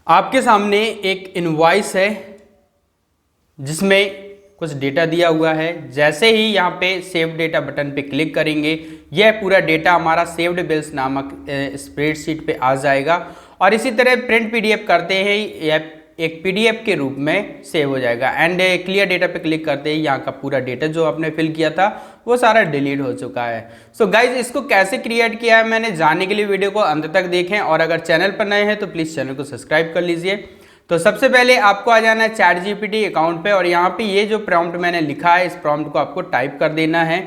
आपके सामने एक इनवॉइस है जिसमें कुछ डेटा दिया हुआ है। जैसे ही यहाँ पे सेव डेटा बटन पे क्लिक करेंगे यह पूरा डेटा हमारा सेव्ड बिल्स नामक स्प्रेडशीट पे आ जाएगा और इसी तरह प्रिंट पीडीएफ करते हैं यह एक पीडीएफ के रूप में सेव हो जाएगा। एंड क्लियर डेटा पे क्लिक करते ही यहाँ का पूरा डेटा जो आपने फिल किया था वो सारा डिलीट हो चुका है। सो गाइज इसको कैसे क्रिएट किया है मैंने जानने के लिए वीडियो को अंत तक देखें और अगर चैनल पर नए हैं तो प्लीज़ चैनल को सब्सक्राइब कर लीजिए। तो सबसे पहले आपको आ जाना है चैट जीपीटी अकाउंट पे और यहाँ पे ये जो प्रॉम्प्ट मैंने लिखा है इस प्रॉम्प्ट को आपको टाइप कर देना है।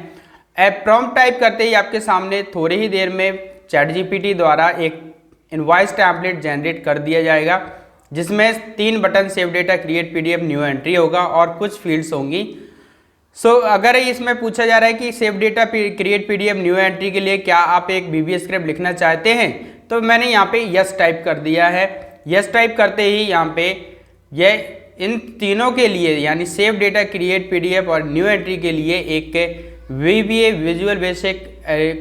प्रॉम्प्ट टाइप करते ही आपके सामने थोड़ी ही देर में चैट जीपीटी द्वारा एक इनवॉइस टेम्पलेट जनरेट कर दिया जाएगा जिसमें 3 button save data, create PDF, new entry होगा और कुछ फील्ड्स होंगी। अगर इसमें पूछा जा रहा है कि save data, create PDF, new entry के लिए क्या आप एक वीबी स्क्रिप्ट लिखना चाहते हैं तो मैंने यहाँ पे यस टाइप कर दिया है। यस टाइप करते ही यहाँ पे यह इन तीनों के लिए यानी सेव डेटा, क्रिएट पीडीएफ और न्यू एंट्री के लिए एक वीबीए विजुअल बेसिक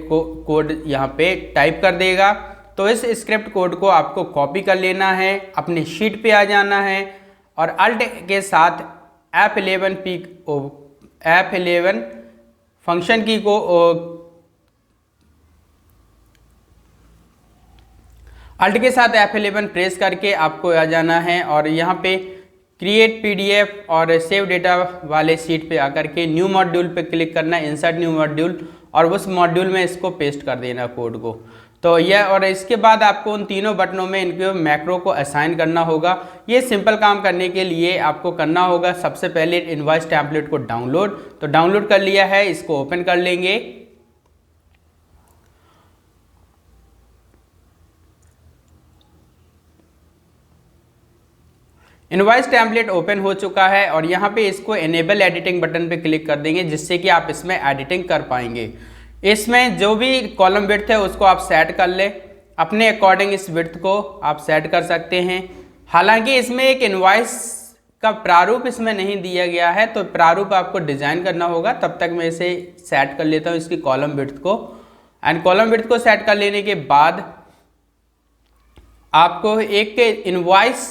कोड यहाँ पे टाइप कर देगा। तो इस स्क्रिप्ट कोड को आपको कॉपी कर लेना है, अपनी शीट पे आ जाना है और अल्ट के साथ F11 फंक्शन की को अल्ट के साथ F11 प्रेस करके आपको आ जाना है और यहाँ पे क्रिएट पीडीएफ और सेव डेटा वाले शीट पे आकर के न्यू मॉड्यूल पे क्लिक करना है, इंसर्ट न्यू मॉड्यूल, और उस मॉड्यूल में इसको पेस्ट कर देना कोड को। तो यह और इसके बाद आपको उन तीनों बटनों में इनके मैक्रो को असाइन करना होगा। ये सिंपल काम करने के लिए आपको करना होगा सबसे पहले इनवॉइस टेम्पलेट को डाउनलोड। तो डाउनलोड कर लिया है, इसको ओपन कर लेंगे। इनवॉइस टेम्पलेट ओपन हो चुका है और यहाँ पे इसको एनेबल एडिटिंग बटन पे क्लिक कर देंगे जिससे कि आप इसमें एडिटिंग कर पाएंगे। इसमें जो भी कॉलम विड्थ है उसको आप सेट कर लें, अपने अकॉर्डिंग इस विड्थ को आप सेट कर सकते हैं। हालांकि इसमें एक इनवॉइस का प्रारूप इसमें नहीं दिया गया है तो प्रारूप आपको डिजाइन करना होगा। तब तक मैं इसे सेट कर लेता हूँ इसकी कॉलम विड्थ को। एंड कॉलम विड्थ को सेट कर लेने के बाद आपको एक इनवॉइस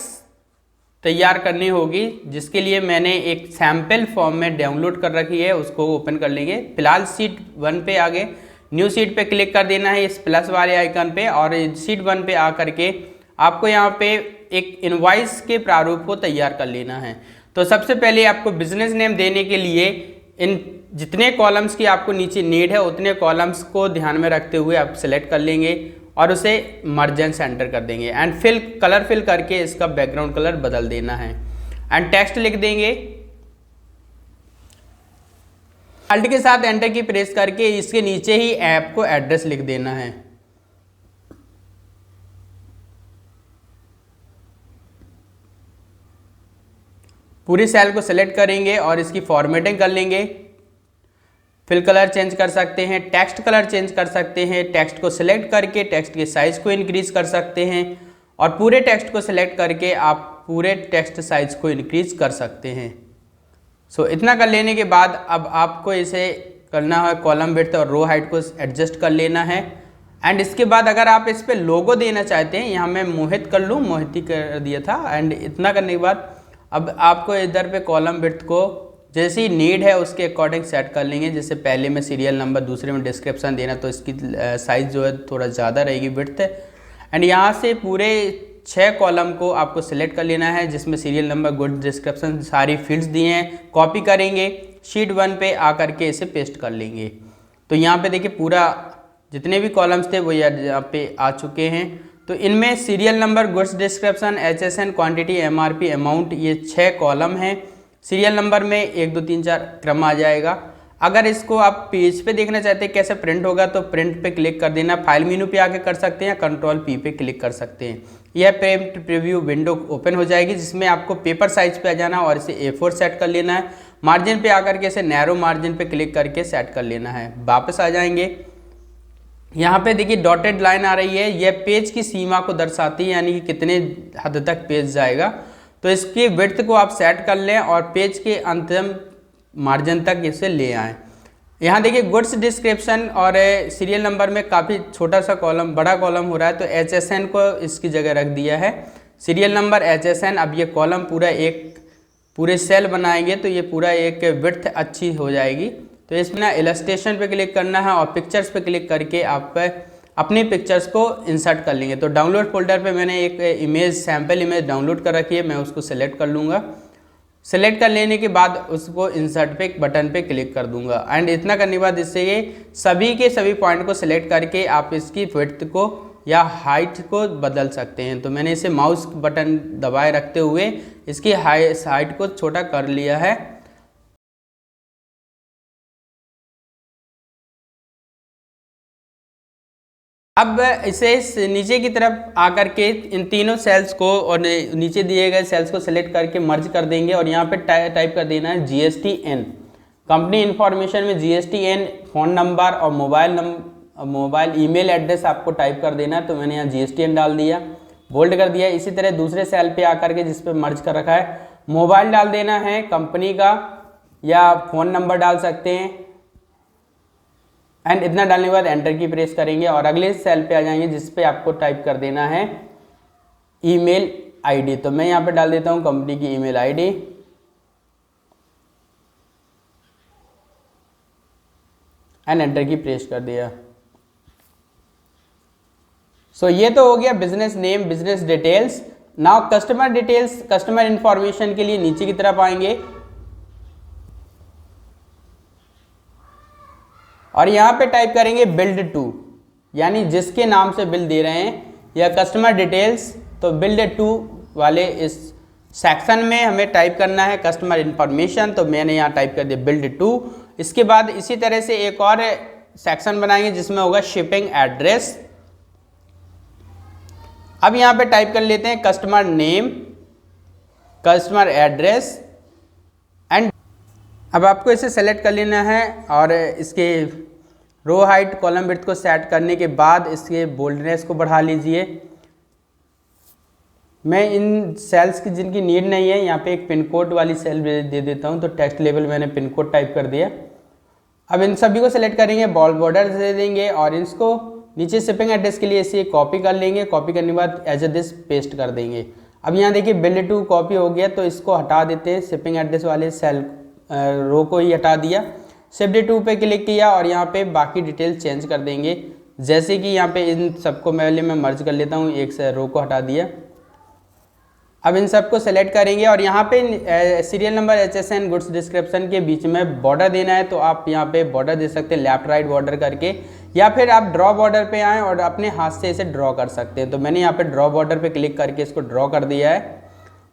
तैयार करनी होगी जिसके लिए मैंने एक सैम्पल फॉर्म में डाउनलोड कर रखी है, उसको ओपन कर लेंगे। फिलहाल शीट 1 पे आगे न्यू शीट पे क्लिक कर देना है इस प्लस वाले आइकन पे और शीट 1 पे आ करके आपको यहाँ पे एक इनवॉइस के प्रारूप को तैयार कर लेना है। तो सबसे पहले आपको बिजनेस नेम देने के लिए इन जितने कॉलम्स की आपको नीचे नीड है उतने कॉलम्स को ध्यान में रखते हुए आप सेलेक्ट कर लेंगे और उसे मर्जन सेंटर कर देंगे। एंड कलर फिल करके इसका बैकग्राउंड कलर बदल देना है एंड टेक्स्ट लिख देंगे। अल्ट के साथ एंटर की प्रेस करके इसके नीचे ही ऐप को एड्रेस लिख देना है। पूरी सेल को सिलेक्ट करेंगे और इसकी फॉर्मेटिंग कर लेंगे। फिल कलर चेंज कर सकते हैं, टेक्स्ट कलर चेंज कर सकते हैं, टेक्स्ट को सिलेक्ट करके टेक्स्ट के साइज को इंक्रीज कर सकते हैं और पूरे टेक्स्ट को सिलेक्ट करके आप पूरे टेक्स्ट साइज को इंक्रीज कर सकते हैं। इतना कर लेने के बाद अब आपको इसे करना है कॉलम विड्थ और रो हाइट को एडजस्ट कर लेना है। एंड इसके बाद अगर आप इस पर लोगो देना चाहते हैं, यहाँ मैं मोहित कर लूँ, मोहित ही कर दिया था। एंड इतना करने के बाद अब आपको इधर पे कॉलम विड्थ को जैसी नीड है उसके अकॉर्डिंग सेट कर लेंगे। जैसे पहले में सीरियल नंबर, दूसरे में डिस्क्रिप्शन देना, तो इसकी साइज़ जो है थोड़ा ज़्यादा रहेगी विड्थ। एंड यहाँ से पूरे 6 कॉलम को आपको सिलेक्ट कर लेना है जिसमें सीरियल नंबर, गुड, डिस्क्रिप्शन सारी फील्ड्स दिए हैं। कॉपी करेंगे, शीट 1 पे आकर के इसे पेस्ट कर लेंगे। तो यहाँ पे देखिए पूरा जितने भी कॉलम्स थे वो यहाँ पे आ चुके हैं। तो इनमें serial number, goods, description, HSN, quantity, MRP, amount, ये 6 कॉलम हैं। सीरियल नंबर में 1 2 3 4 क्रम आ जाएगा। अगर इसको आप पेज पे देखना चाहते हैं कैसे प्रिंट होगा तो प्रिंट पे क्लिक कर देना। फाइल मेनू पे आके कर सकते हैं, कंट्रोल P पे क्लिक कर सकते हैं। यह प्रिंट प्रीव्यू विंडो ओपन हो जाएगी जिसमें आपको पेपर साइज पे आ जाना और इसे A4 सेट कर लेना है। मार्जिन पे आकर के इसे नैरो मार्जिन पे क्लिक करके सेट कर लेना है। वापस आ जाएंगे, यहाँ पे देखिए डॉटेड लाइन आ रही है, यह पेज की सीमा को दर्शाती है यानी कि कितने हद तक पेज जाएगा। तो इसकी विड्थ को आप सेट कर लें और पेज के अंतिम मार्जिन तक इसे ले आएँ। यहाँ देखिए गुड्स, डिस्क्रिप्शन और सीरियल नंबर में काफ़ी छोटा सा कॉलम, बड़ा कॉलम हो रहा है तो HSN को इसकी जगह रख दिया है। Serial number HSN। अब ये कॉलम पूरा एक पूरे सेल बनाएंगे तो ये पूरा एक विड्थ अच्छी हो जाएगी। तो इसमें ना इलस्ट्रेशन पे क्लिक करना है और पिक्चर्स पे क्लिक करके आप अपनी पिक्चर्स को इंसर्ट कर लेंगे। तो डाउनलोड फोल्डर पे मैंने एक इमेज सैम्पल इमेज डाउनलोड कर रखी है, मैं उसको सेलेक्ट कर लूँगा। सेलेक्ट कर लेने के बाद उसको इंसर्ट पे बटन पे क्लिक कर दूंगा। एंड इतना करने के बाद इससे ये सभी के सभी पॉइंट को सिलेक्ट करके आप इसकी विड्थ को या हाइट को बदल सकते हैं। तो मैंने इसे माउस बटन दबाए रखते हुए इसकी हाइट को छोटा कर लिया है। अब इसे नीचे की तरफ आकर के इन तीनों सेल्स को और नीचे दिए गए सेल्स को सिलेक्ट करके मर्ज कर देंगे और यहाँ पे टाइप कर देना है GSTN। कंपनी इन्फॉर्मेशन में GSTN फ़ोन नंबर और मोबाइल ईमेल एड्रेस आपको टाइप कर देना है। तो मैंने यहाँ GSTN डाल दिया, बोल्ड कर दिया। इसी तरह दूसरे सेल पे आकर के जिस पे मर्ज कर रखा है मोबाइल डाल देना है कंपनी का या फ़ोन नंबर डाल सकते हैं। एंड इतना डालने के बाद एंटर की प्रेस करेंगे और अगले सेल पे आ जाएंगे जिस पे आपको टाइप कर देना है ईमेल आईडी। तो मैं यहाँ पे डाल देता हूँ कंपनी की ईमेल आईडी। एंड एंटर की प्रेस कर दिया। सो ये तो हो गया business name, business details. Now customer details, customer information के लिए नीचे की तरफ आएंगे और यहाँ पे टाइप करेंगे बिल्ड टू, यानी जिसके नाम से बिल दे रहे हैं या कस्टमर डिटेल्स। तो बिल्ड टू वाले इस सेक्शन में हमें टाइप करना है कस्टमर इंफॉर्मेशन। तो मैंने यहाँ टाइप कर दिया बिल्ड टू। इसके बाद इसी तरह से एक और सेक्शन बनाएंगे जिसमें होगा शिपिंग एड्रेस। अब यहाँ पे टाइप कर लेते हैं customer name, customer address and अब आपको इसे सेलेक्ट कर लेना है और इसके रो हाइट कॉलम विड्थ को सेट करने के बाद इसके बोल्डनेस को बढ़ा लीजिए। मैं इन सेल्स की जिनकी नीड नहीं है यहाँ पे एक पिन कोड वाली सेल दे देता हूँ। तो टेक्स्ट लेवल मैंने पिन कोड टाइप कर दिया। अब इन सभी को सेलेक्ट करेंगे, बॉल बॉर्डर दे देंगे और इसको नीचे शिपिंग एड्रेस के लिए इसे कॉपी कर लेंगे। कॉपी करने के बाद एज ए दिस पेस्ट कर देंगे। अब यहाँ देखिए बिल्ड टू कॉपी हो गया तो इसको हटा देते हैं, शिपिंग एड्रेस वाले सेल रो को ही हटा दिया। शिफ्ट टू पे क्लिक किया और यहाँ पे बाकी डिटेल चेंज कर देंगे। जैसे कि यहाँ पे इन सबको पहले मैं मर्ज कर लेता हूँ, एक रो को हटा दिया। अब इन सबको सेलेक्ट करेंगे और यहाँ पे serial number HSN goods description के बीच में बॉर्डर देना है। तो आप यहाँ पे बॉर्डर दे सकते हैं लेफ्ट राइट बॉर्डर करके, या फिर आप ड्रॉ बॉर्डर पे आएँ और अपने हाथ से इसे ड्रॉ कर सकते हैं। तो मैंने यहाँ पे ड्रॉ बॉर्डर पे क्लिक करके इसको ड्रॉ कर दिया है।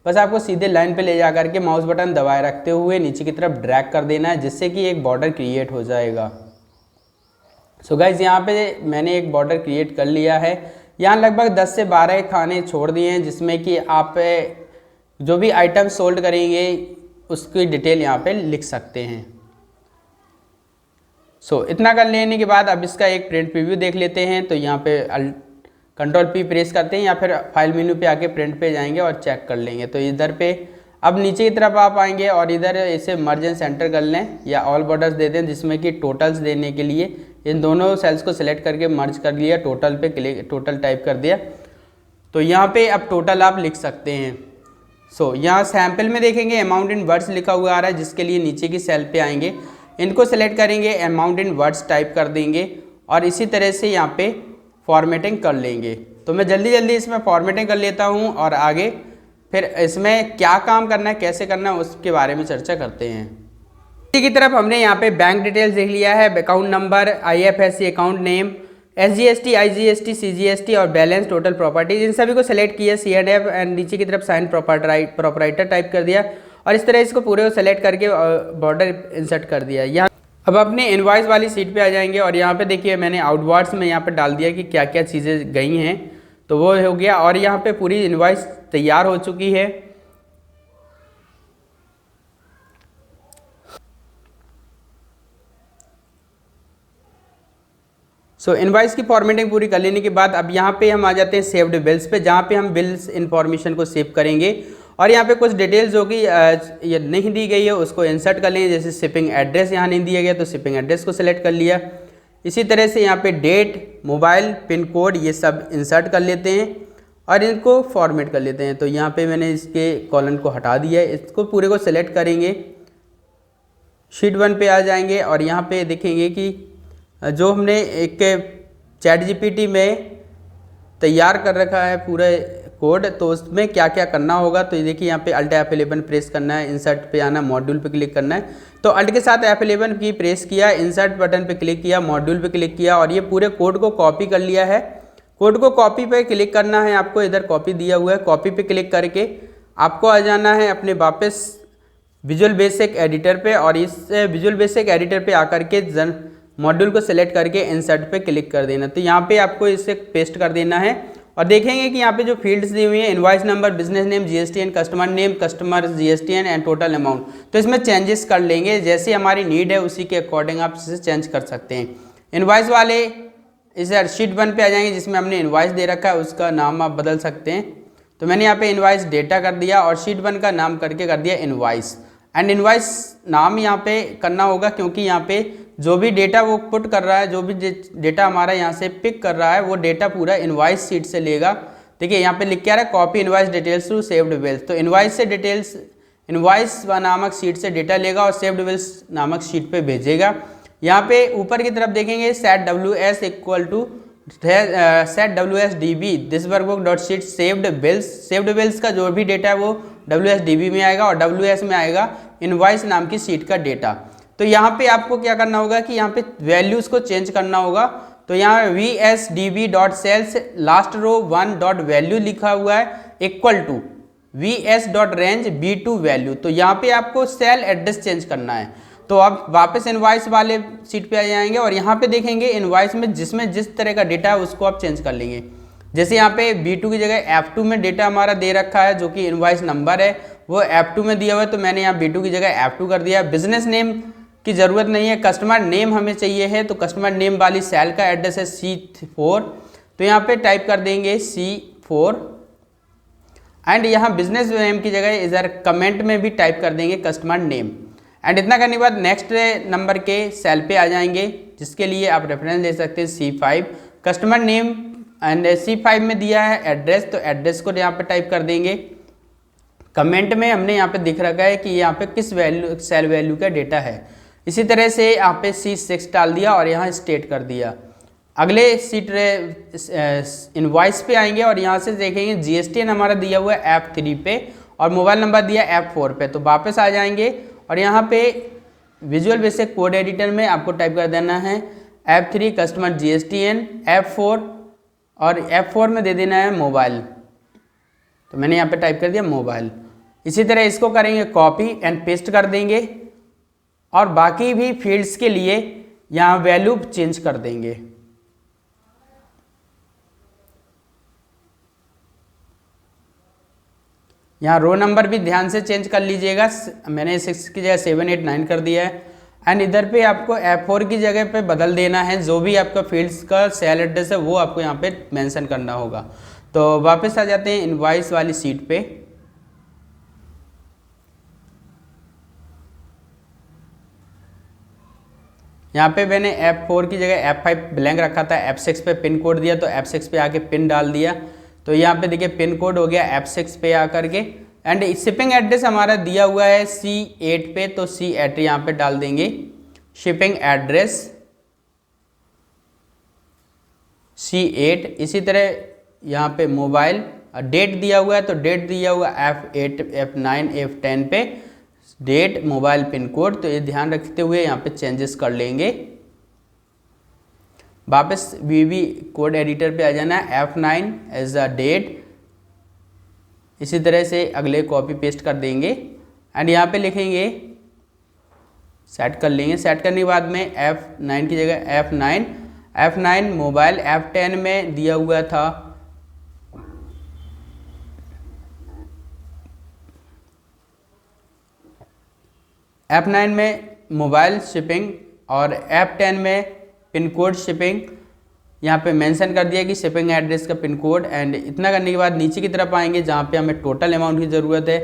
बस आपको सीधे लाइन पे ले जा करके माउस बटन दबाए रखते हुए नीचे की तरफ ड्रैग कर देना है जिससे कि एक बॉर्डर क्रिएट हो जाएगा। सो गाइज यहाँ पे मैंने एक बॉर्डर क्रिएट कर लिया है। यहाँ लगभग 10 से 12 खाने छोड़ दिए हैं जिसमें कि आप जो भी आइटम सोल्ड करेंगे उसकी डिटेल यहाँ पे लिख सकते हैं। सो इतना कर लेने के बाद अब इसका एक प्रिंट प्रीव्यू देख लेते हैं। तो यहाँ पे कंट्रोल P प्रेस करते हैं या फिर फाइल मेन्यू पे आके प्रिंट पे जाएंगे और चेक कर लेंगे। तो इधर पे अब नीचे की तरफ आप आएंगे और इधर इसे मर्ज एंड सेंटर कर लें या ऑल बॉर्डर्स दे दें, जिसमें कि टोटल्स देने के लिए इन दोनों सेल्स को सिलेक्ट करके मर्ज कर लिया, टोटल पे क्लिक, टोटल टाइप कर दिया। तो यहाँ पे अब टोटल आप लिख सकते हैं। सो यहाँ सैम्पल में देखेंगे अमाउंट इन वर्ड्स लिखा हुआ आ रहा है, जिसके लिए नीचे की सेल पे आएंगे, इनको सेलेक्ट करेंगे, अमाउंट इन वर्ड्स टाइप कर देंगे और इसी तरह से यहाँ पे फॉर्मेटिंग कर लेंगे। तो मैं जल्दी जल्दी इसमें फॉर्मेटिंग कर लेता हूँ और आगे फिर इसमें क्या काम करना है, कैसे करना है, उसके बारे में चर्चा करते हैं। इसी की तरफ हमने यहाँ पे बैंक डिटेल्स देख लिया है, account number, IFSC account name, SGST, IGST, CGST और बैलेंस, टोटल प्रॉपर्टीज, इन सभी को सेलेक्ट किया, C&F एंड नीचे की तरफ साइन प्रोपराइटर टाइप कर दिया और इस तरह इसको पूरे को सेलेक्ट करके बॉर्डर इंसर्ट कर दिया। यहाँ अब अपने इनवॉइस वाली सीट पे आ जाएंगे और यहाँ पे देखिए मैंने आउटवर्ड्स में यहाँ पे डाल दिया कि क्या क्या चीज़ें गई हैं, तो वो हो गया और यहाँ पे पूरी इनवॉइस तैयार हो चुकी है। सो इनवॉइस की फॉर्मेटिंग पूरी कर लेने के बाद अब यहाँ पे हम आ जाते हैं सेव्ड बिल्स पे, जहाँ पे हम बिल्स इन्फॉर्मेशन को सेव करेंगे और यहाँ पे कुछ डिटेल्स जो कि ये नहीं दी गई है उसको इंसर्ट कर लेंगे। जैसे शिपिंग एड्रेस यहाँ नहीं दिया गया तो शिपिंग एड्रेस को सिलेक्ट कर लिया। इसी तरह से यहाँ पे डेट, मोबाइल, पिन कोड ये सब इंसर्ट कर लेते हैं और इनको फॉर्मेट कर लेते हैं। तो यहाँ पे मैंने इसके कॉलन को हटा दिया है, इसको पूरे को सेलेक्ट करेंगे, शीट 1 पे आ जाएंगे और यहाँ पे देखेंगे कि जो हमने एक चैट जीपीटी में तैयार कर रखा है पूरा कोड, तो उसमें क्या क्या करना होगा। तो ये देखिए यहाँ पे अल्ट F11 प्रेस करना है, इंसर्ट पे आना, मॉड्यूल पे क्लिक करना है। तो अल्ट के साथ F11 की प्रेस किया, इंसर्ट बटन पे क्लिक किया, मॉड्यूल पे क्लिक किया और ये पूरे कोड को कॉपी कर लिया है। कोड को कॉपी पे क्लिक करना है आपको, इधर कॉपी दिया हुआ है, कॉपी पे क्लिक करके आपको आ जाना है अपने वापस विजुअल बेसिक एडिटर पे और इस विजुअल बेसिक एडिटर पे आकर के मॉड्यूल को सिलेक्ट करके इंसर्ट पे क्लिक कर देना। तो यहाँ पे आपको इसे पेस्ट कर देना है और देखेंगे कि यहाँ पे जो फील्ड्स दी हुई है, invoice number, business name, GSTN, customer name, customer GSTN and total amount. तो इसमें चेंजेस कर लेंगे, जैसे हमारी नीड है उसी के अकॉर्डिंग आप इसे चेंज कर सकते हैं। इनवॉइस वाले इस शीट 1 पे आ जाएंगे जिसमें हमने इनवॉइस दे रखा है, उसका नाम आप बदल सकते हैं। तो मैंने यहाँ पे इनवॉइस डेटा कर दिया और शीट 1 का नाम करके कर दिया इनवॉइस। एंड इनवॉइस नाम यहाँ पे करना होगा क्योंकि यहाँ पे जो भी डेटा वो पुट कर रहा है, जो भी डेटा हमारा यहाँ से पिक कर रहा है, वो डेटा पूरा इनवॉइस शीट से लेगा। देखिए यहाँ पे लिख के आ रहा है copy invoice details to saved bills. तो इनवॉइस से डिटेल्स इनवॉइस नामक शीट से डेटा लेगा और सेव्ड बिल्स नामक शीट पे भेजेगा। यहाँ पे ऊपर की तरफ देखेंगे set WS equal to set WSDB this workbook dot sheet saved bills. Saved bills का जो भी डेटा है वो WSDB में आएगा और WS में आएगा इनवॉइस नाम की शीट का डेटा। तो यहाँ पे आपको क्या करना होगा कि यहाँ पे वैल्यूज को चेंज करना होगा। तो यहाँ VSDB dot cells last row 1 dot value लिखा हुआ है equal to VS dot range B2 value. तो यहाँ पे आपको सेल एड्रेस चेंज करना है। तो आप वापस इनवॉइस वाले सीट पे आ जाएंगे और यहाँ पे देखेंगे इनवॉइस में जिसमें जिस तरह का डेटा है उसको आप चेंज कर लेंगे। जैसे यहाँ पे B2 की जगह F2 में डेटा हमारा दे रखा है, जो कि इनवॉइस नंबर है वो F2 में दिया हुआ है, तो मैंने यहाँ B2 की जगह F2 कर दिया। बिजनेस नेम की ज़रूरत नहीं है, कस्टमर नेम हमें चाहिए है, तो कस्टमर नेम वाली सेल का एड्रेस है C4। तो यहाँ पे टाइप कर देंगे C4 एंड यहाँ बिजनेस नेम की जगह इधर कमेंट में भी टाइप कर देंगे कस्टमर नेम। एंड इतना करने के बाद नेक्स्ट नंबर के सेल पे आ जाएंगे जिसके लिए आप रेफरेंस ले सकते हैं C5। Customer name and C5 में दिया है एड्रेस, तो एड्रेस को यहाँ पे टाइप कर देंगे। कमेंट में हमने यहाँ पे दिख रखा है कि यहाँ पे किस वैल्यू सेल वैल्यू का डेटा है। इसी तरह से यहाँ पे C6 डाल दिया और यहाँ स्टेट कर दिया। अगले सीट इनवॉइस पे आएंगे और यहाँ से देखेंगे GSTN हमारा दिया हुआ है F3 पे और मोबाइल नंबर दिया F4 पे। तो वापस आ जाएंगे और यहाँ पे विजुअल बेसिक कोड एडिटर में आपको टाइप कर देना है F3 कस्टमर GSTN F4 और F4 में दे देना है मोबाइल। तो मैंने यहाँ पे टाइप कर दिया मोबाइल। इसी तरह इसको करेंगे कॉपी एंड पेस्ट कर देंगे और बाकी भी फील्ड्स के लिए यहाँ वैल्यू चेंज कर देंगे। यहाँ रो नंबर भी ध्यान से चेंज कर लीजिएगा, मैंने 6 की जगह 7 8 9 कर दिया है। एंड इधर पे आपको F4 की जगह पे बदल देना है, जो भी आपका फील्ड्स का सेल एड्रेस है वो आपको यहाँ पे मेंशन करना होगा। तो वापस आ जाते हैं इनवॉइस वाली सीट पे। यहाँ पे मैंने F4 की जगह F5 ब्लैंक रखा था, F6 पे पिन कोड दिया तो F6 पे आके पिन डाल दिया। तो यहाँ पे देखिए पिन कोड हो गया F6 पे आकर के। एंड शिपिंग एड्रेस हमारा दिया हुआ है C8 पे, तो C8 यहाँ पे डाल देंगे शिपिंग एड्रेस C8। इसी तरह यहाँ पे मोबाइल डेट दिया हुआ है, तो डेट दिया हुआ F8 F9 F10 पे डेट मोबाइल पिन कोड। तो ये ध्यान रखते हुए यहाँ पे चेंजेस कर लेंगे। वापस VB कोड एडिटर पे आ जाना है F9 एज अ डेट। इसी तरह से अगले कॉपी पेस्ट कर देंगे एंड यहाँ पे लिखेंगे सेट कर लेंगे। सेट करने के बाद में F9 की जगह F9 मोबाइल F10 में दिया हुआ था F9 में मोबाइल शिपिंग और F10 में पिन कोड शिपिंग यहाँ पे मेंशन कर दिया कि शिपिंग एड्रेस का पिन कोड। एंड इतना करने के बाद नीचे की तरफ आएंगे जहाँ पे हमें टोटल अमाउंट की ज़रूरत है।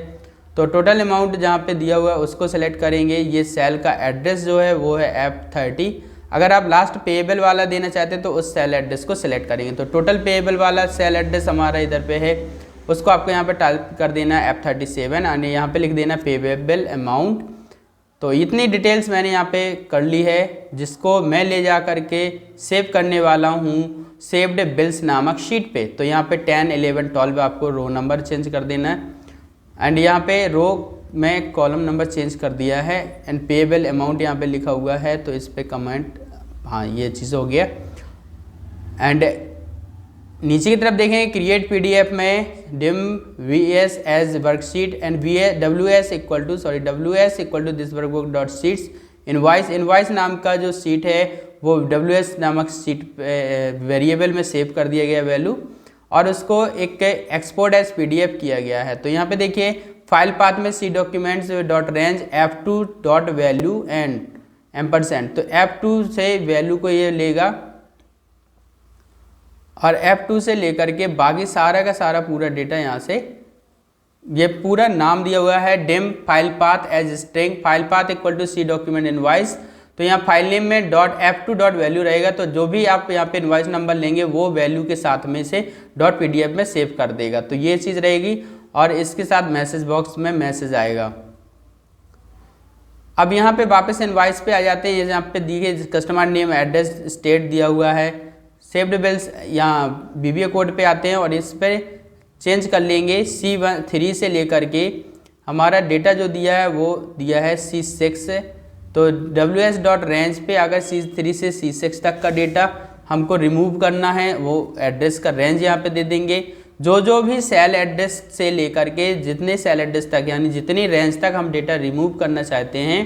तो टोटल अमाउंट जहाँ पे दिया हुआ है उसको सेलेक्ट करेंगे। ये सेल का एड्रेस जो है वो है F30। अगर आप लास्ट पेएबल वाला देना चाहते हैं तो उस सेल एड्रेस को सिलेक्ट करेंगे। तो टोटल पेएबल वाला सेल एड्रेस हमारा इधर पे है, उसको आपको यहाँ पे टाइप कर देना है F37 और यहाँ पे लिख देना पेएबल अमाउंट। तो इतनी डिटेल्स मैंने यहाँ पे कर ली है, जिसको मैं ले जा करके सेव करने वाला हूँ सेव्ड बिल्स नामक शीट पे। तो यहाँ पे 10, 11, 12 आपको रो नंबर चेंज कर देना है एंड यहाँ पे रो में कॉलम नंबर चेंज कर दिया है एंड पेएबल अमाउंट यहाँ पे लिखा हुआ है। तो इस पे कमेंट, हाँ ये चीज़ हो गया। एंड नीचे की तरफ देखें क्रिएट पीडीएफ में dim VS as worksheet and WS equal to this workbook dot sheets invoice नाम का जो सीट है वो WS नामक सीट वेरिएबल में सेव कर दिया गया वैल्यू और उसको एक एक्सपोर्ट एज PDF किया गया है। तो यहाँ पे देखिए फाइल पाथ में C documents dot range F2 dot value and %। तो F2 से वैल्यू को ये लेगा और F2 से लेकर के बाकी सारा का सारा पूरा डेटा यहाँ से, ये पूरा नाम दिया हुआ है dim file path as string file path equal to C document invoice. तो यहाँ फाइल नेम में .F2 डॉट वैल्यू रहेगा। तो जो भी आप यहाँ पे इनवाइस नंबर लेंगे वो वैल्यू के साथ में से .PDF में सेव कर देगा। तो ये चीज़ रहेगी और इसके साथ मैसेज बॉक्स में मैसेज आएगा। अब यहाँ पे वापस इनवाइस पे आ जाते हैं। यहाँ पे दी गई कस्टमर नेम एड्रेस स्टेट दिया हुआ है, सेव्ड बिल्स यहाँ BBA कोड पे आते हैं और इस पर चेंज कर लेंगे C3 से लेकर के हमारा डेटा जो दिया है वो दिया है C6। तो WS डॉट रेंज पे अगर C3 से C6 तक का डेटा हमको रिमूव करना है वो एड्रेस का रेंज यहाँ पे दे देंगे। जो भी सेल एड्रेस से लेकर के जितने सेल एड्रेस तक यानी जितनी रेंज तक हम डेटा रिमूव करना चाहते हैं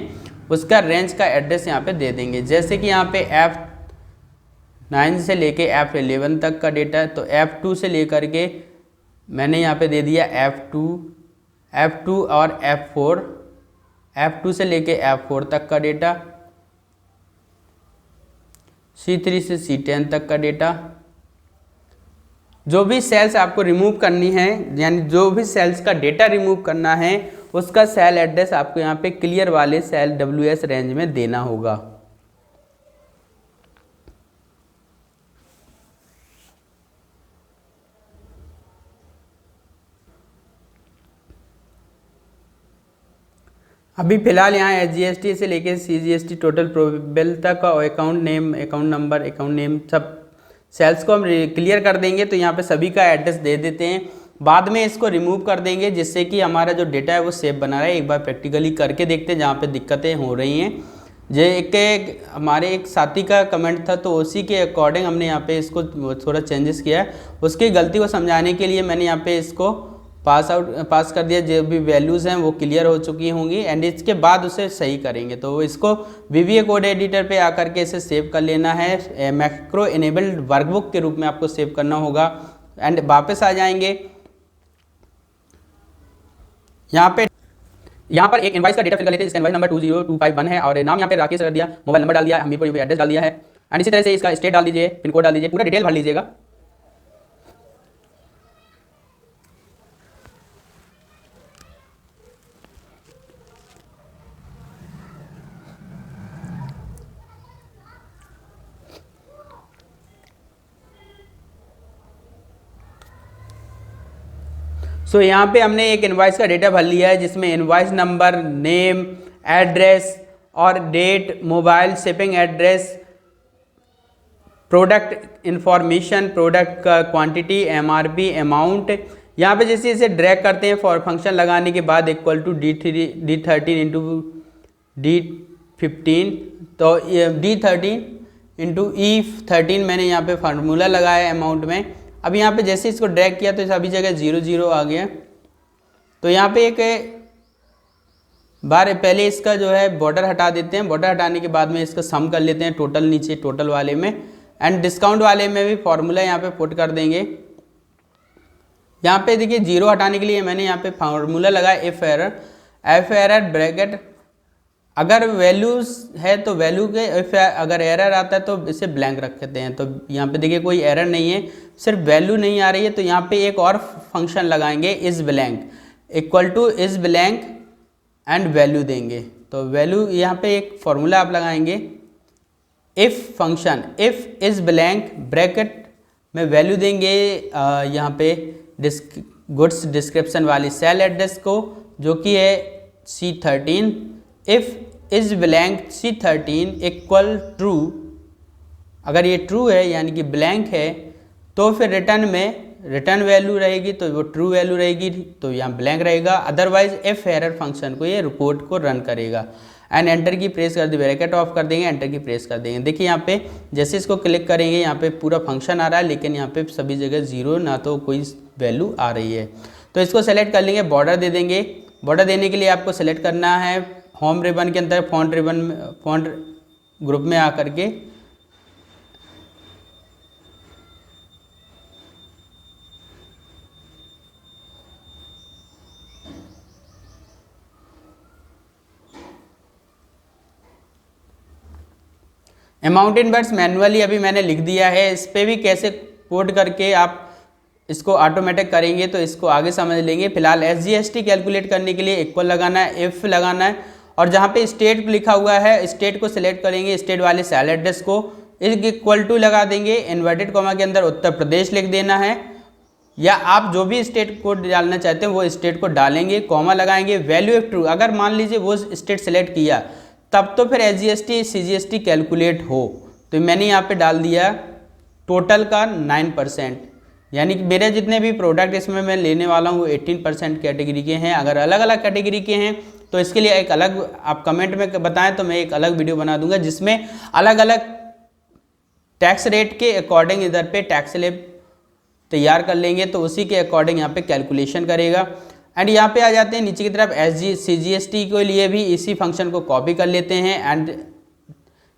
उसका रेंज का एड्रेस यहाँ पे दे देंगे। जैसे कि यहाँ पे F9 से लेके F11 तक का डेटा, तो F2 से लेकर के मैंने यहाँ पे दे दिया F2 और F4, F2 से लेके F4 तक का डेटा, C3 से C10 तक का डेटा। जो भी सेल्स आपको रिमूव करनी है यानी जो भी सेल्स का डेटा रिमूव करना है उसका सेल एड्रेस आपको यहाँ पे क्लियर वाले सेल WS रेंज में देना होगा। अभी फिलहाल यहाँ SGST से लेके CGST टोटल प्रोबेबल तक और account name, account number, account name सब सेल्स को हम क्लियर कर देंगे। तो यहाँ पे सभी का एड्रेस दे देते हैं, बाद में इसको रिमूव कर देंगे जिससे कि हमारा जो डेटा है वो सेव बना रहे। एक बार प्रैक्टिकली करके देखते हैं जहाँ पे दिक्कतें हो रही हैं। हमारे एक साथी का कमेंट था तो उसी के अकॉर्डिंग हमने यहाँ पे इसको थोड़ा चेंजेस किया है। उसकी गलती को समझाने के लिए मैंने यहाँ पे इसको पास कर दिया। जो भी वैल्यूज़ हैं वो क्लियर हो चुकी होंगी एंड इसके बाद उसे सही करेंगे। तो इसको VBA कोड एडिटर पे आकर के इसे सेव कर लेना है। मैक्रो इनेबल्ड वर्कबुक के रूप में आपको सेव करना होगा एंड वापस आ जाएंगे। यहाँ पर एक इनवाइस का डेटा फिल कर लेते हैं। इसका इनवाइस नंबर 20251 है और नाम यहाँ पे राकेश कर दिया, मोबाइल नंबर डाल दिया, हमीरपुर एड्रेस डाल दिया है एंड इसी तरह से इसका स्टेट डाल दीजिए, पिन कोड डाल दीजिए, पूरा डिटेल भर लीजिएगा। सो यहाँ पे हमने एक इनवाइस का डेटा भर लिया है जिसमें इनवाइस नंबर, नेम, एड्रेस और date, mobile, shipping address, product information, product का क्वांटिटी, MRP, अमाउंट। यहाँ पे जैसे इसे ड्रैग करते हैं फॉर फंक्शन लगाने के बाद equal to D13 into D15। तो D13 इंटू E13 मैंने यहाँ पे फार्मूला लगाया है अमाउंट में। अब यहाँ पे जैसे इसको ड्रैग किया तो सभी जगह 00 आ गया। तो यहाँ पे एक बार पहले इसका जो है बॉर्डर हटा देते हैं। बॉर्डर हटाने के बाद में इसका सम कर लेते हैं टोटल नीचे टोटल वाले में एंड डिस्काउंट वाले में भी फॉर्मूला यहाँ पे पुट कर देंगे। यहाँ पे देखिए 0 हटाने के लिए मैंने यहाँ पे फार्मूला लगाया एफ एरर ब्रैकेट। अगर वैल्यूज है तो वैल्यू के अगर एरर आता है तो इसे ब्लैंक रखते हैं। तो यहाँ पे देखिए कोई एरर नहीं है, सिर्फ वैल्यू नहीं आ रही है। तो यहाँ पे एक और फंक्शन लगाएंगे इस ब्लैंक इक्वल टू इस ब्लैंक एंड वैल्यू देंगे। तो वैल्यू यहाँ पे एक फॉर्मूला आप लगाएंगे if function, if is blank bracket में वैल्यू देंगे यहाँ पे गुड्स डिस्क्रिप्शन वाली सेल एड्रेस को, जो कि है C13। If is blank C13 equal true, अगर ये ट्रू है यानी कि ब्लैंक है तो फिर रिटर्न में रिटर्न वैल्यू रहेगी, तो वो ट्रू वैल्यू रहेगी, तो यहाँ ब्लैंक रहेगा। अदरवाइज इफ एरर फंक्शन को ये रिपोर्ट को रन करेगा। एंड एंटर की प्रेस कर दी, ब्रैकेट ऑफ कर देंगे, एंटर की प्रेस कर देंगे। देखिए यहाँ पे जैसे इसको क्लिक करेंगे यहाँ पे पूरा फंक्शन आ रहा है, लेकिन यहाँ पे सभी जगह जीरो, ना तो कोई वैल्यू आ रही है। तो इसको सेलेक्ट कर लेंगे, बॉर्डर दे देंगे। बॉर्डर देने के लिए आपको सेलेक्ट करना है होम रिबन के अंदर फॉन्ट रिबन, फॉन्ट ग्रुप में आकर के अमाउंट इन वर्ड्स मैनुअली अभी मैंने लिख दिया है। इस पर भी कैसे कोड करके आप इसको ऑटोमेटिक करेंगे तो इसको आगे समझ लेंगे। फिलहाल SGST कैलकुलेट करने के लिए इक्वल लगाना है, इफ़ लगाना है, और जहाँ पे स्टेट लिखा हुआ है स्टेट को सिलेक्ट करेंगे, स्टेट वाले सेल एड्रेस को इक्वल टू लगा देंगे, इन्वर्टेड कॉमा के अंदर उत्तर प्रदेश लिख देना है, या आप जो भी स्टेट कोड डालना चाहते हैं वो स्टेट को डालेंगे, कॉमा लगाएंगे, वैल्यू इफ ट्रू, अगर मान लीजिए वो स्टेट सेलेक्ट किया तब तो फिर SGST CGST कैलकुलेट हो। तो मैंने यहाँ पे डाल दिया टोटल का 9%, यानी कि मेरे जितने भी प्रोडक्ट इसमें मैं लेने वाला हूँ वो 18% कैटेगरी के हैं। अगर अलग अलग कैटेगरी के हैं तो इसके लिए एक अलग आप कमेंट में बताएं तो मैं एक अलग वीडियो बना दूंगा जिसमें अलग अलग टैक्स रेट के अकॉर्डिंग इधर पे टैक्स स्लैब तैयार कर लेंगे, तो उसी के अकॉर्डिंग यहाँ पे कैलकुलेशन करेगा। एंड यहाँ पे आ जाते हैं नीचे की तरफ CGST के लिए भी इसी फंक्शन को कॉपी कर लेते हैं एंड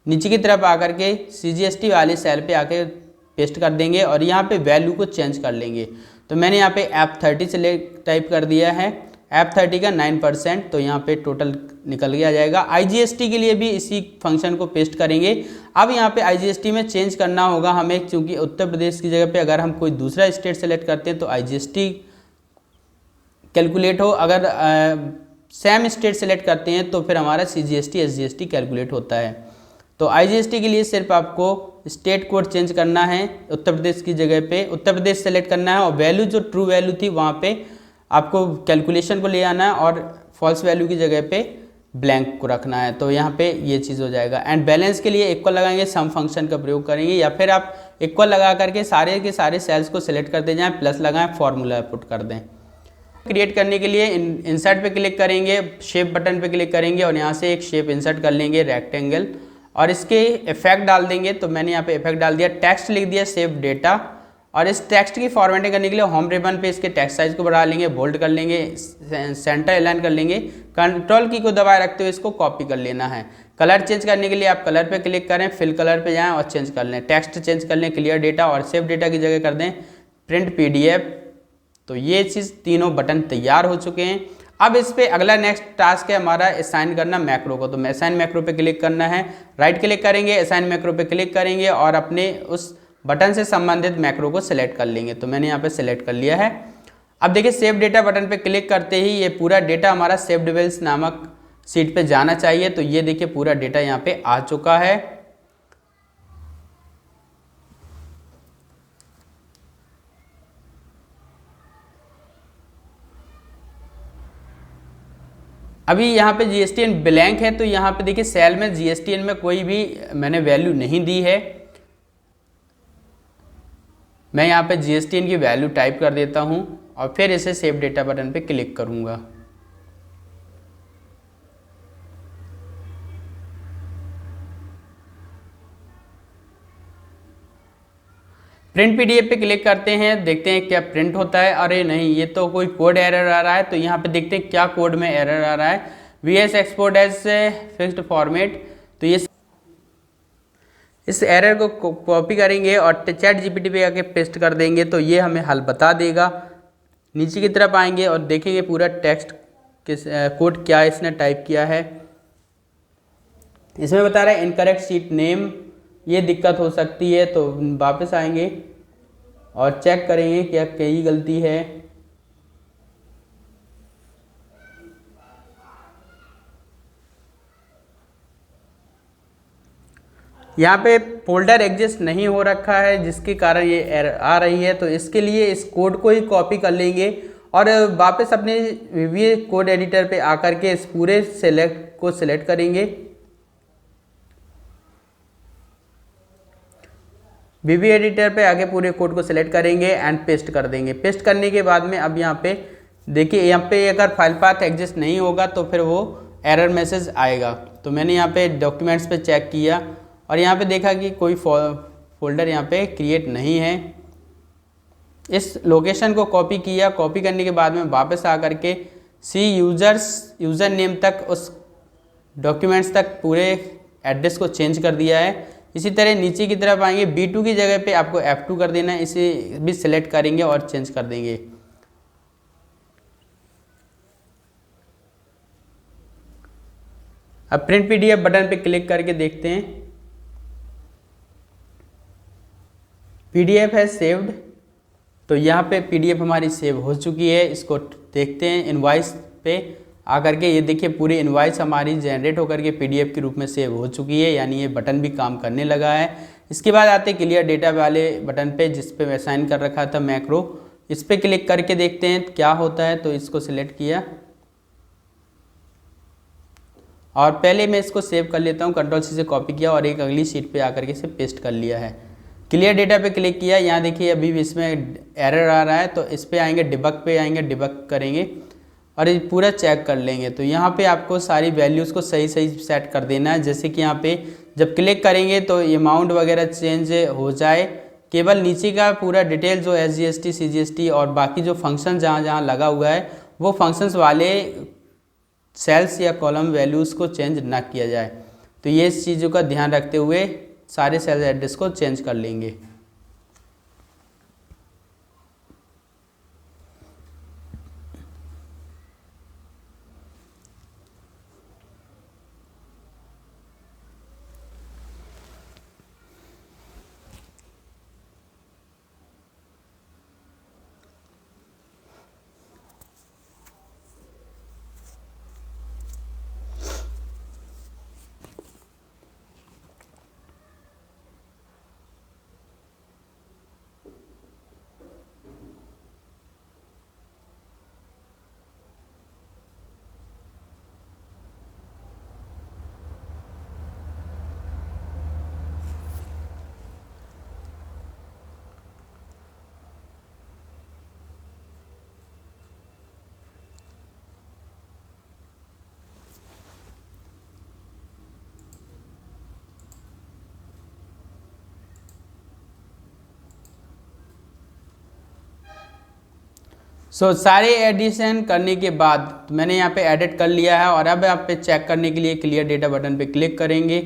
नीचे की तरफ आकर के CGST वाले सेल पे आके पेस्ट कर देंगे और यहाँ पे वैल्यू को चेंज कर लेंगे। तो मैंने यहाँ पे F30 से टाइप कर दिया है, F30 का 9%, तो यहाँ पे टोटल निकल के आ जाएगा। IGST के लिए भी इसी फंक्शन को पेस्ट करेंगे। अब यहाँ पे IGST में चेंज करना होगा हमें, क्योंकि उत्तर प्रदेश की जगह पे अगर हम कोई दूसरा स्टेट सेलेक्ट करते हैं तो IGST कैलकुलेट हो, अगर सेम स्टेट सेलेक्ट करते हैं तो फिर हमारा CGST SGST कैलकुलेट होता है। तो IGST के लिए सिर्फ आपको स्टेट कोड चेंज करना है, उत्तर प्रदेश की जगह पे उत्तर प्रदेश सेलेक्ट करना है और वैल्यू जो ट्रू वैल्यू थी वहाँ पे आपको कैलकुलेशन को ले आना है और फॉल्स वैल्यू की जगह पे ब्लैंक को रखना है। तो यहाँ पे ये चीज़ हो जाएगा। एंड बैलेंस के लिए इक्वल लगाएंगे, सम फंक्शन का प्रयोग करेंगे, या फिर आप इक्वल लगा करके सारे के सारे सेल्स को सिलेक्ट करते जाएँ, प्लस लगाएं, फॉर्मूला पुट कर दें। क्रिएट करने के लिए इंसर्ट पे क्लिक करेंगे, शेप बटन पे क्लिक करेंगे और यहाँ से एक शेप इंसर्ट कर लेंगे रेक्टेंगल और इसके इफेक्ट डाल देंगे। तो मैंने यहाँ पे इफेक्ट डाल दिया, टेक्स्ट लिख दिया सेव डेटा, और इस टेक्स्ट की फॉर्मेटिंग करने के लिए होम रिबन पे इसके टेक्स्ट साइज को बढ़ा लेंगे, बोल्ड कर लेंगे, सेंटर अलाइन कर लेंगे, कंट्रोल की को दबाए रखते हुए इसको कॉपी कर लेना है। कलर चेंज करने के लिए आप कलर पे क्लिक करें, फिल कलर पे जाएं और चेंज कर लें, टेक्स्ट चेंज कर लें, क्लियर डेटा, और सेव डेटा की जगह कर दें प्रिंट PDF। तो ये चीज़ तीनों बटन तैयार हो चुके हैं। अब इस पे अगला नेक्स्ट टास्क है हमारा असाइन करना मैक्रो को। तो मैं असाइन मैक्रो पे क्लिक करना है, राइट क्लिक करेंगे, असाइन मैक्रो पे क्लिक करेंगे और अपने उस बटन से संबंधित मैक्रो को सिलेक्ट कर लेंगे। तो मैंने यहाँ पे सिलेक्ट कर लिया है। अब देखिए सेव डेटा बटन पे क्लिक करते ही ये पूरा डेटा हमारा सेव डिवेल्स नामक सीट पे जाना चाहिए। तो ये देखिए पूरा डेटा यहाँ पे आ चुका है। अभी यहाँ पे GSTN ब्लैंक है, तो यहाँ पे देखिए सेल में GSTN में कोई भी मैंने वैल्यू नहीं दी है। मैं यहाँ पे GSTN की वैल्यू टाइप कर देता हूँ और फिर इसे सेव डेटा बटन पे क्लिक करूँगा। प्रिंट PDF पे क्लिक करते हैं, देखते हैं क्या प्रिंट होता है। अरे नहीं, ये तो कोई कोड एरर आ रहा है। तो यहाँ पे देखते हैं क्या कोड में एरर आ रहा है, VS export as fixed format. तो ये इस एरर को कॉपी करेंगे और चैट GPT पे आके पेस्ट कर देंगे, तो ये हमें हल बता देगा। नीचे की तरफ आएंगे और देखेंगे पूरा टेक्स्ट किस कोड क्या इसने टाइप किया है। इसमें बता रहा है इनकरेक्ट सीट नेम, ये दिक्कत हो सकती है। तो वापस आएंगे और चेक करेंगे क्या कई गलती है। यहाँ पे फोल्डर एग्जिस्ट नहीं हो रखा है जिसके कारण ये एरर आ रही है। तो इसके लिए इस कोड को ही कॉपी कर लेंगे और वापस अपने VBA कोड एडिटर पे आकर के इस पूरे को सिलेक्ट करेंगे। VBA एडिटर पे आगे पूरे कोड को सिलेक्ट करेंगे एंड पेस्ट कर देंगे। पेस्ट करने के बाद में अब यहाँ पे देखिए, यहाँ पे अगर फाइल पाथ एग्जिस्ट नहीं होगा तो फिर वो एरर मैसेज आएगा। तो मैंने यहाँ पे डॉक्यूमेंट्स पे चेक किया और यहाँ पे देखा कि कोई फोल्डर यहाँ पे क्रिएट नहीं है। इस लोकेशन को कॉपी किया, कॉपी करने के बाद में वापस आकर के यूज़र नेम तक, उस डॉक्यूमेंट्स तक पूरे एड्रेस को चेंज कर दिया है। इसी तरह नीचे की तरफ आएंगे, B2 की जगह पे आपको F2 कर देना है, इसे भी सिलेक्ट करेंगे और चेंज कर देंगे। अब प्रिंट PDF बटन पे क्लिक करके देखते हैं, PDF है सेव्ड। तो यहाँ पे PDF हमारी सेव हो चुकी है। इसको देखते हैं इनवॉइस पे आकर के, ये देखिए पूरी इनवॉइस हमारी जनरेट होकर के PDF के रूप में सेव हो चुकी है, यानी ये बटन भी काम करने लगा है। इसके बाद आते क्लियर डेटा वाले बटन पे, जिस पे मैं साइन कर रखा था मैक्रो, इस पे क्लिक करके देखते हैं क्या होता है। तो इसको सिलेक्ट किया और पहले मैं इसको सेव कर लेता हूँ, Ctrl+C से कॉपी किया और एक अगली शीट पे आकर के इसे पेस्ट कर लिया है। क्लियर डेटा पे क्लिक किया, यहाँ देखिए अभी भी इसमें एरर आ रहा है। तो इस पे आएंगे, डिबग पे आएंगे, डिबग करेंगे और ये पूरा चेक कर लेंगे। तो यहाँ पे आपको सारी वैल्यूज़ को सही सही सेट कर देना है। जैसे कि यहाँ पे जब क्लिक करेंगे तो अमाउंट वगैरह चेंज हो जाए, केवल नीचे का पूरा डिटेल जो SGST CGST और बाकी जो फंक्शन जहाँ जहाँ लगा हुआ है वो फंक्शंस वाले सेल्स या कॉलम वैल्यूज़ को चेंज ना किया जाए। तो ये इस चीज़ों का ध्यान रखते हुए सारे सेल्स एड्रेस को चेंज कर लेंगे। सारे एडिशन करने के बाद तो मैंने यहाँ पे एडिट कर लिया है और अब आप पे चेक करने के लिए क्लियर डेटा बटन पे क्लिक करेंगे।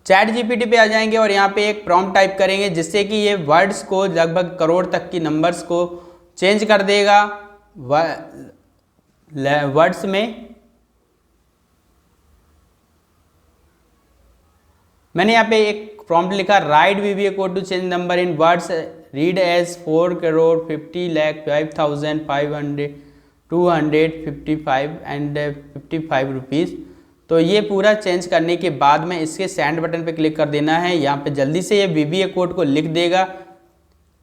ChatGPT पे आ जाएंगे और यहाँ पे एक प्रॉम्प्ट टाइप करेंगे जिससे कि ये वर्ड्स को लगभग करोड़ तक की नंबर्स को चेंज कर देगा वर्ड्स में। मैंने यहाँ पे एक प्रॉम्प्ट लिखा, write VBA code to change number in words read as 4,50,05,500,255 and 55 rupees. तो ये पूरा चेंज करने के बाद में इसके सेंड बटन पे क्लिक कर देना है। यहाँ पे जल्दी से ये VBA कोड को लिख देगा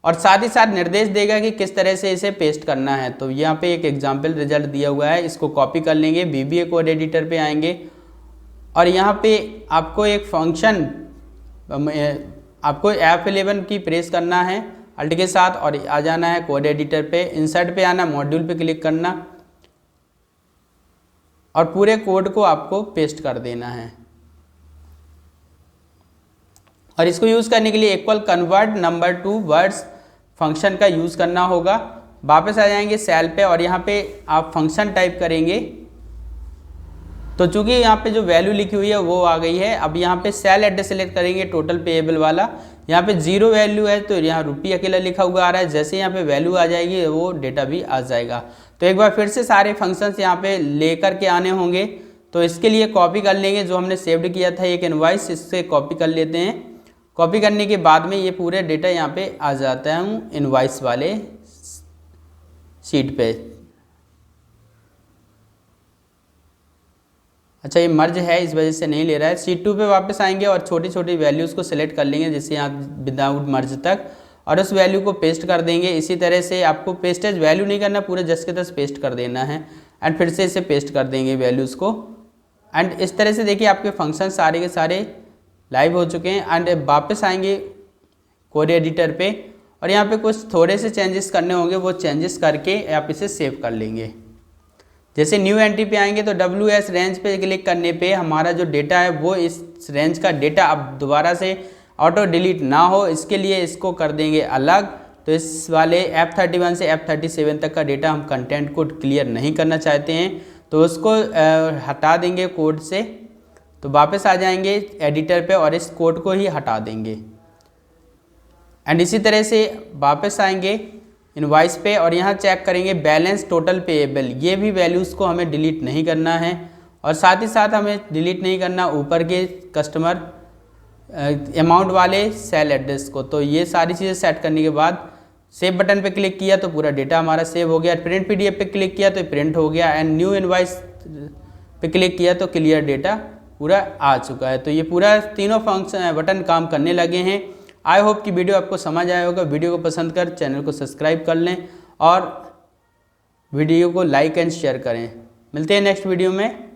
और साथ ही साथ निर्देश देगा कि किस तरह से इसे पेस्ट करना है। तो यहाँ पे एक एग्जाम्पल रिजल्ट दिया हुआ है, इसको कॉपी कर लेंगे, VBA कोड एडिटर पे आएंगे और यहाँ पे आपको एक फंक्शन, आपको F11 की प्रेस करना है अल्ट के साथ और आ जाना है कोड एडिटर पे, इंसर्ट पे आना, मॉड्यूल पे क्लिक करना। और पूरे कोड को आपको पेस्ट कर देना है। और इसको यूज़ करने के लिए equal convert number two words function का यूज़ करना होगा। वापस आ जाएंगे सेल पे और यहाँ पे आप फंक्शन टाइप करेंगे। तो चूंकि यहाँ पे जो वैल्यू लिखी हुई है वो आ गई है। अब यहाँ पे सेल एड्रेस सेलेक्ट करेंगे टोटल पेएबल वाला। यहाँ पे 0 वैल्यू है तो यहाँ रुपये अकेला लिखा हुआ आ रहा है। जैसे यहाँ पे वैल्यू आ जाएगी वो डेटा भी आ जाएगा। तो एक बार फिर से सारे फंक्शंस यहाँ पे लेकर के आने होंगे। तो इसके लिए कॉपी कर लेंगे जो हमने सेव्ड किया था एक इनवॉइस, इससे कॉपी कर लेते हैं। कॉपी करने के बाद में ये पूरे डेटा यहाँ पे आ जाता है इनवॉइस वाले शीट पे। अच्छा ये मर्ज है इस वजह से नहीं ले रहा है। शीट 2 पे वापस आएंगे और छोटी छोटी वैल्यूज़ को सिलेक्ट कर लेंगे जैसे यहाँ विदाउट मर्ज तक, और उस वैल्यू को पेस्ट कर देंगे। इसी तरह से आपको पेस्टेज वैल्यू नहीं करना, पूरे जस के तस पेस्ट कर देना है एंड फिर से इसे पेस्ट कर देंगे वैल्यूज़ को। एंड इस तरह से देखिए आपके फंक्शन सारे के सारे लाइव हो चुके हैं। एंड वापस आएंगे कोड एडिटर पे और यहाँ पे कुछ थोड़े से चेंजेस करने होंगे, वो चेंजेस करके आप इसे सेव कर लेंगे। जैसे न्यू एंट्री पे आएंगे तो WS रेंज पे क्लिक करने पे हमारा जो डेटा है वो इस रेंज का डेटा अब दोबारा से ऑटो डिलीट ना हो, इसके लिए इसको कर देंगे अलग। तो इस वाले F31 से F37 तक का डेटा हम कंटेंट को क्लियर नहीं करना चाहते हैं तो उसको हटा देंगे कोड से। तो वापस आ जाएंगे एडिटर पे और इस कोड को ही हटा देंगे। एंड इसी तरह से वापस आएंगे इनवॉइस पे और यहाँ चेक करेंगे बैलेंस टोटल पेएबल। ये भी वैल्यूज़ को हमें डिलीट नहीं करना है और साथ ही साथ हमें डिलीट नहीं करना ऊपर के कस्टमर अमाउंट वाले सेल एड्रेस को। तो ये सारी चीज़ें सेट करने के बाद सेव बटन पे क्लिक किया तो पूरा डेटा हमारा सेव हो गया। प्रिंट PDF पे क्लिक किया तो प्रिंट हो गया एंड न्यू इनवॉइस पे क्लिक किया तो क्लियर डेटा पूरा आ चुका है। तो ये पूरा तीनों फंक्शन बटन काम करने लगे हैं। आई होप कि वीडियो आपको समझ आया होगा। वीडियो को पसंद कर चैनल को सब्सक्राइब कर लें और वीडियो को लाइक एंड शेयर करें। मिलते हैं नेक्स्ट वीडियो में।